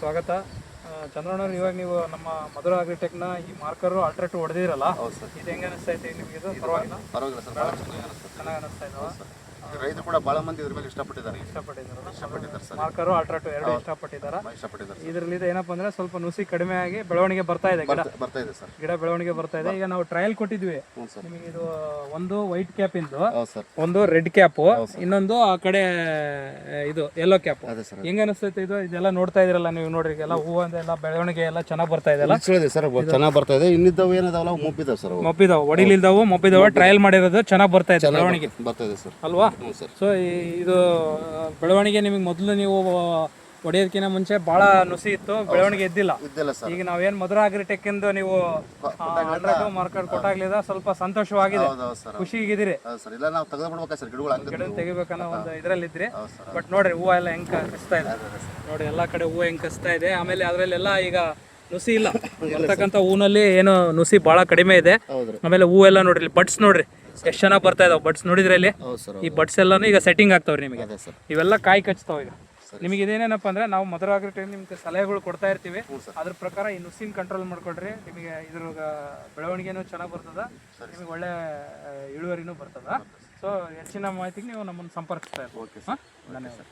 ಸ್ವಾಗತ ಚಂದ್ರಣ್ಣವ್ರು. ಇವಾಗ ನೀವು ನಮ್ಮ ಮಧುರ ಅಗ್ರಿಟೆಕ್ನ ಈ ಮಾರ್ಕರು ಆಲ್ಟ್ರೇಟ್ ಹೊಡೆದಿರಲ್ಲ, ಇದು ಹೆಂಗೆ ಅನಿಸ್ತಾ ಇದೆ ನಿಮಗೆ? ಇದು ಪರವಾಗಿಲ್ಲ ಸರ್, ಭಾಳ ಚೆನ್ನಾಗಿ ಅನಿಸ್ತಾ ಇದ್ದಾವೆ. ರೈತರು ಕೂಡ ಭಾಳ ಮಂದಿ ಇದ್ರ ಮೇಲೆ ಇಷ್ಟಪಟ್ಟಿದ್ದಾರೆ ಸರ್. ಮಾರ್ಕರು ಆಲ್ಟ್ರೇಟ್ ಎರಡು ಇಷ್ಟಪಟ್ಟಿದ್ದಾರೆ. ಇದರಲ್ಲಿ ಏನಪ್ಪ ಅಂದ್ರೆ ಸ್ವಲ್ಪ ನುಸಿ ಕಡಿಮೆ ಆಗಿ ಬೆಳವಣಿಗೆ ಬರ್ತಾ ಇದೆ, ಬರ್ತಾ ಇದೆ ಸರ್, ಗಿಡ ಬೆಳವಣಿಗೆ ಬರ್ತಾ ಇದೆ. ಈಗ ನಾವು ಟ್ರಯಲ್ ಕೊಟ್ಟಿದ್ವಿ ನಿಮಗೆ. ಇದು ಒಂದು ವೈಟ್ ಕ್ಯಾಪ್ ಇಂದು, ಒಂದು ರೆಡ್ ಕ್ಯಾಪ್, ಇನ್ನೊಂದು ಆ ಕಡೆ ಇದು ಯೆಲ್ಲೋ ಕ್ಯಾಪ್. ಹೆಂಗ ಅನಿಸ್ತೈತೆ ಇದು? ಇದೆಲ್ಲ ನೋಡ್ತಾ ಇದ್ರಲ್ಲ ನೀವು, ನೋಡ್ರಿ ಎಲ್ಲ ಹೂವು ಎಲ್ಲ ಬೆಳವಣಿಗೆ ಎಲ್ಲ ಚೆನ್ನಾಗಿ ಬರ್ತಾ ಇದೆಲ್ಲ ಸರ್, ಚೆನ್ನಾಗಿ ಬರ್ತಾ ಇದೆ. ಇನ್ನಿದ್ದವು ಏನದಾವಲ್ಲ ಮುಪ್ಪಿದಾವೆ ಸರ್, ಮೊಬ್ಬಿದಾವೆ, ಒಡಿಲಿಲ್ದಾವು ಮೊಬ್ಬಿದಾವೆ. ಟ್ರಯಲ್ ಮಾಡಿರೋದು ಚೆನ್ನಾಗಿ ಬರ್ತಾ ಇದೆ, ಬೆಳವಣಿಗೆ ಬರ್ತಾ ಇದೆ ಸರ್, ಅಲ್ವಾ? ಸೊ ಇದು ಬೆಳವಣಿಗೆ ನಿಮಗೆ ಮೊದಲು ನೀವು ಹೊಡೆಯೋದಕ್ಕಿಂತ ಮುಂಚೆ ಬಹಳ ನುಸಿ ಇತ್ತು, ಬೆಳವಣಿಗೆ ಎದ್ದಿಲ್ಲ. ಈಗ ನಾವೇನ್ ಮಧುರ ಅಗ್ರಿಟೆಕ್ ಇಂದು ನೀವು ಮಾರ್ಕೆಟ್ ಕೊಟ್ಟಾಗ್ಲಿದ ಸ್ವಲ್ಪ ಸಂತೋಷವಾಗಿದೆ, ಖುಷಿಗಿದ್ದೀರಿ. ಗಿಡ ತೆಗಿಬೇಕನ್ನೋ ಒಂದು ಇದ್ರಲ್ಲಿದ್ರಿ. ಬಟ್ ನೋಡ್ರಿ ಹೂವು ಎಲ್ಲ ಹೆಂಗ್ ಕಸ್ತಾ ಇದೆ ನೋಡಿ, ಎಲ್ಲಾ ಕಡೆ ಹೂವು ಹೆಂಗ್ ಕಸ್ತಾ ಇದೆ. ಆಮೇಲೆ ಅದ್ರಲ್ಲೆಲ್ಲ ಈಗ ನುಸಿ ಇಲ್ಲ, ಇರ್ತಕ್ಕಂಥ ಹೂನಲ್ಲಿ ಏನು ನುಸಿ ಬಹಳ ಕಡಿಮೆ ಇದೆ. ಆಮೇಲೆ ಹೂವು ಎಲ್ಲ ನೋಡ್ರಿ, ಬಡ್ಸ್ ನೋಡ್ರಿ ಎಷ್ಟು ಚೆನ್ನಾಗಿ ಬರ್ತಾ ಇದಾವೆ. ಬಡ್ಸ್ ನೋಡಿದ್ರೆ ಇಲ್ಲಿ ಈ ಬಡ್ಸ್ ಎಲ್ಲಾನು ಈಗ ಸೆಟ್ಟಿಂಗ್ ಆಗ್ತಾವ್ರಿ ನಿಮಗೆ. ಇವೆಲ್ಲ ಕಾಯಿ ಕಚ್ತಾವ. ಈಗ ನಿಮಗೆ ಇದೇನೇನಪ್ಪ ಅಂದ್ರೆ ನಾವು ಮಧುರ ಅಗ್ರಿಟೆಕ್ ನಿಮ್ಗೆ ಸಲಹೆಗಳು ಕೊಡ್ತಾ ಇರ್ತೀವಿ. ಅದ್ರ ಪ್ರಕಾರ ಈ ನುಸಿನ ಕಂಟ್ರೋಲ್ ಮಾಡ್ಕೊಳ್ರಿ, ನಿಮಗೆ ಇದ್ರ ಬೆಳವಣಿಗೆನೂ ಚೆನ್ನಾಗಿ ಬರ್ತದ, ನಿಮಗೆ ಒಳ್ಳೆ ಇಳುವರಿನೂ ಬರ್ತದ. ಸೊ ಹೆಚ್ಚಿನ ಮಾಹಿತಿಗೆ ನೀವು ನಮ್ಮನ್ನು ಸಂಪರ್ಕಿಸ್ತಾ ಇರ್ಬೋದು. ಧನ್ಯವಾದ.